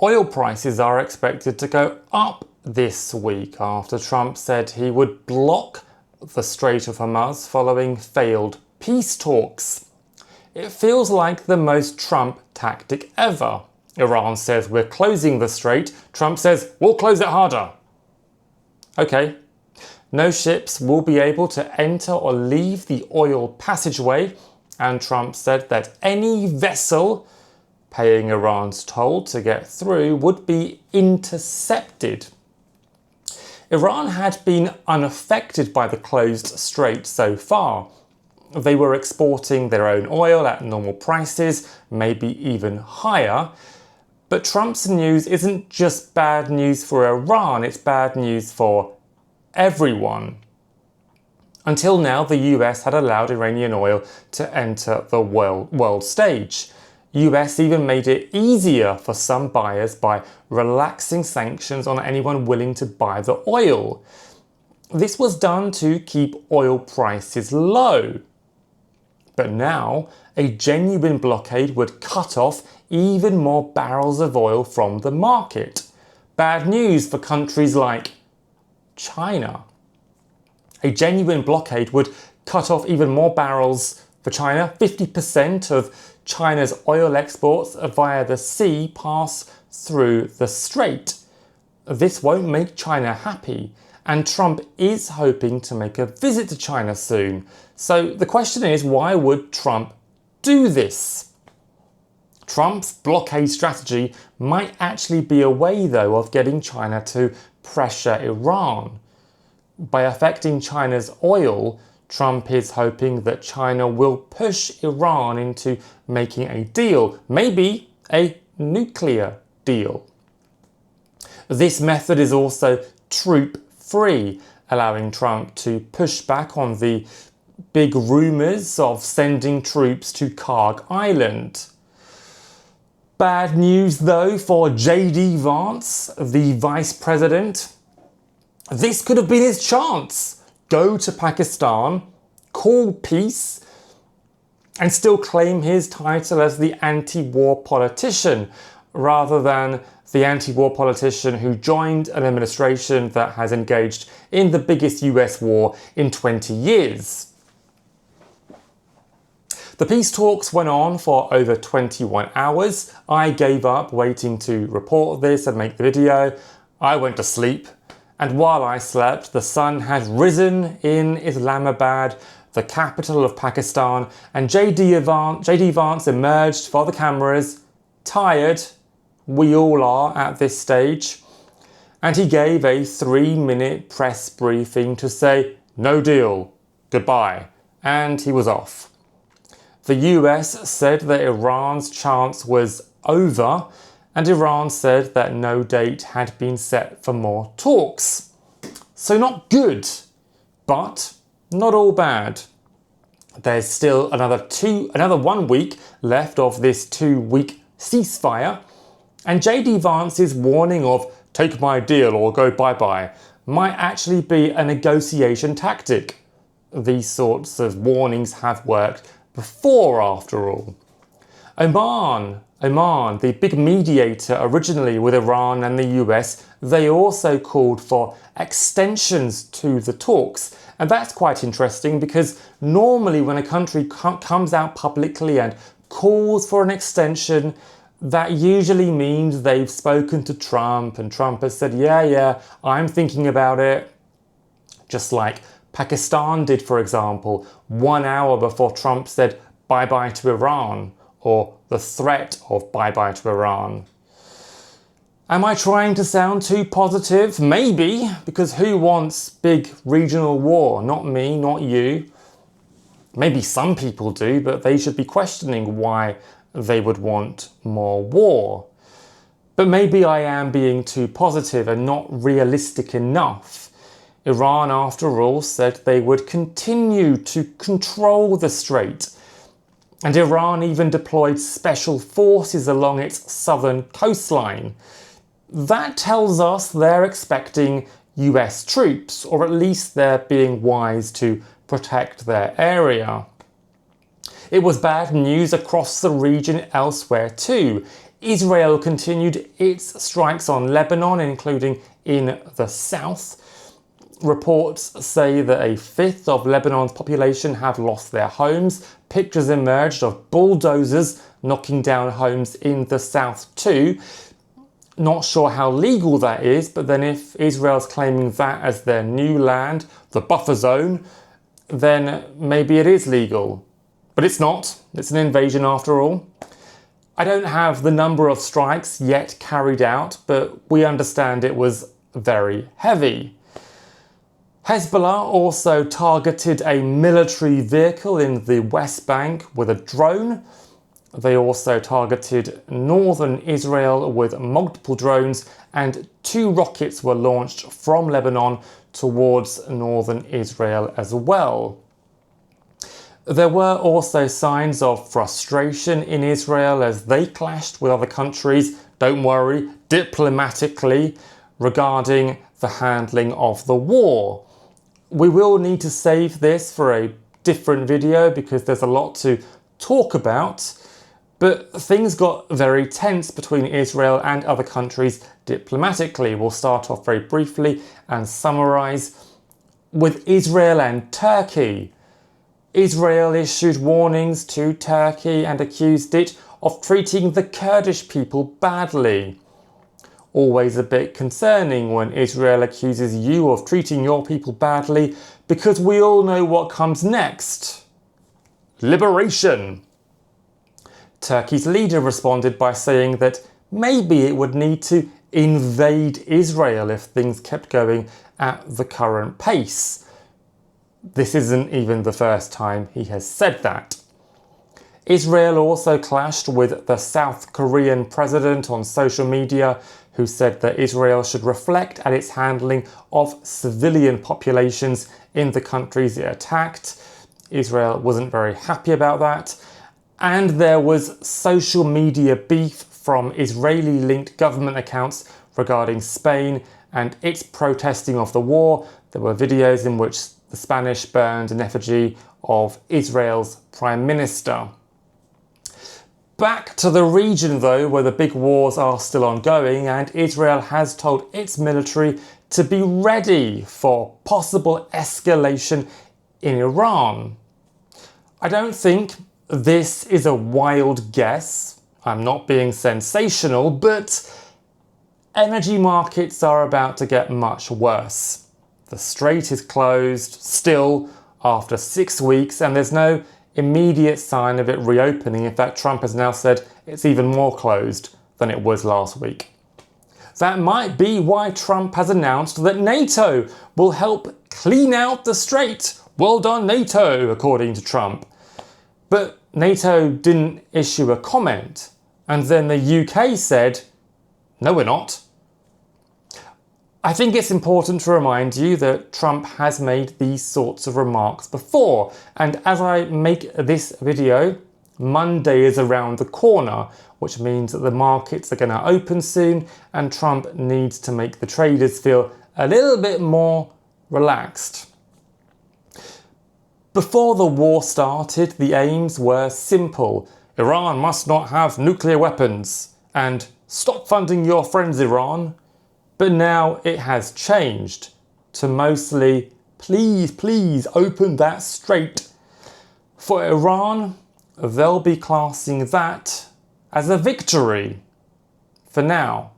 Oil prices are expected to go up this week after Trump said he would block the Strait of Hormuz following failed peace talks. It feels like the most Trump tactic ever. Iran says we're closing the strait. Trump says we'll close it harder. Okay. No ships will be able to enter or leave the oil passageway, and Trump said that any vessel paying Iran's toll to get through would be intercepted. Iran had been unaffected by the closed strait so far. They were exporting their own oil at normal prices, maybe even higher. But Trump's news isn't just bad news for Iran, it's bad news for everyone. Until now, the US had allowed Iranian oil to enter the world stage. US even made it easier for some buyers by relaxing sanctions on anyone willing to buy the oil. This was done to keep oil prices low. But now, a genuine blockade would cut off even more barrels of oil from the market. Bad news for countries like China. A genuine blockade would cut off even more barrels for China. 50% of China's oil exports via the sea pass through the strait. This won't make China happy, and Trump is hoping to make a visit to China soon. So the question is, why would Trump do this? Trump's blockade strategy might actually be a way, though, of getting China to pressure Iran. By affecting China's oil, Trump is hoping that China will push Iran into making a deal, maybe a nuclear deal. This method is also troop-free, allowing Trump to push back on the big rumours of sending troops to Karg Island. Bad news, though, for J.D. Vance, the vice president. This could have been his chance. Go to Pakistan, call peace, and still claim his title as the anti-war politician, rather than the anti-war politician who joined an administration that has engaged in the biggest US war in 20 years. The peace talks went on for over 21 hours. I gave up waiting to report this and make the video. I went to sleep. And while I slept, the sun had risen in Islamabad, the capital of Pakistan, and J.D. Vance emerged for the cameras, tired, we all are at this stage, and he gave a 3-minute press briefing to say, no deal, goodbye, and he was off. The US said that Iran's chance was over, and Iran said that no date had been set for more talks. So not good, but not all bad. There's still another 1 week left of this 2-week ceasefire, and J.D. Vance's warning of take my deal or go bye-bye might actually be a negotiation tactic. These sorts of warnings have worked before, after all. Oman, the big mediator originally with Iran and the US, they also called for extensions to the talks. And that's quite interesting because normally when a country comes out publicly and calls for an extension, that usually means they've spoken to Trump and Trump has said, yeah, I'm thinking about it. Just like Pakistan did, for example, 1 hour before Trump said bye-bye to Iran, or the threat of bye-bye to Iran. Am I trying to sound too positive? Maybe, because who wants big regional war? Not me, not you. Maybe some people do, but they should be questioning why they would want more war. But maybe I am being too positive and not realistic enough. Iran, after all, said they would continue to control the strait. And Iran even deployed special forces along its southern coastline. That tells us they're expecting US troops, or at least they're being wise to protect their area. It was bad news across the region elsewhere too. Israel continued its strikes on Lebanon, including in the south. Reports say that a fifth of Lebanon's population have lost their homes. Pictures emerged of bulldozers knocking down homes in the south too. Not sure how legal that is, but then if Israel's claiming that as their new land, the buffer zone, then maybe it is legal. But it's not. It's an invasion after all. I don't have the number of strikes yet carried out, but we understand it was very heavy. Hezbollah also targeted a military vehicle in the West Bank with a drone. They also targeted northern Israel with multiple drones, and 2 rockets were launched from Lebanon towards northern Israel as well. There were also signs of frustration in Israel as they clashed with other countries, don't worry, diplomatically, regarding the handling of the war. We will need to save this for a different video because there's a lot to talk about, but things got very tense between Israel and other countries diplomatically. We'll start off very briefly and summarise with Israel and Turkey. Israel issued warnings to Turkey and accused it of treating the Kurdish people badly. Always a bit concerning when Israel accuses you of treating your people badly, because we all know what comes next. Liberation. Turkey's leader responded by saying that maybe it would need to invade Israel if things kept going at the current pace. This isn't even the first time he has said that. Israel also clashed with the South Korean president on social media, who said that Israel should reflect at its handling of civilian populations in the countries it attacked. Israel wasn't very happy about that. And there was social media beef from Israeli-linked government accounts regarding Spain and its protesting of the war. There were videos in which the Spanish burned an effigy of Israel's Prime Minister. Back to the region though, where the big wars are still ongoing, and Israel has told its military to be ready for possible escalation in Iran. I don't think this is a wild guess. I'm not being sensational, but energy markets are about to get much worse. The strait is closed still after 6 weeks, and there's no immediate sign of it reopening. In fact, Trump has now said it's even more closed than it was last week. That might be why Trump has announced that NATO will help clean out the strait. Well done, NATO, according to Trump. But NATO didn't issue a comment, and then the UK said, no, we're not. I think it's important to remind you that Trump has made these sorts of remarks before, and as I make this video, Monday is around the corner, which means that the markets are going to open soon, and Trump needs to make the traders feel a little bit more relaxed. Before the war started, the aims were simple. Iran must not have nuclear weapons, and stop funding your friends Iran. But now it has changed to mostly, please, please open that strait. For Iran, they'll be classing that as a victory. For now.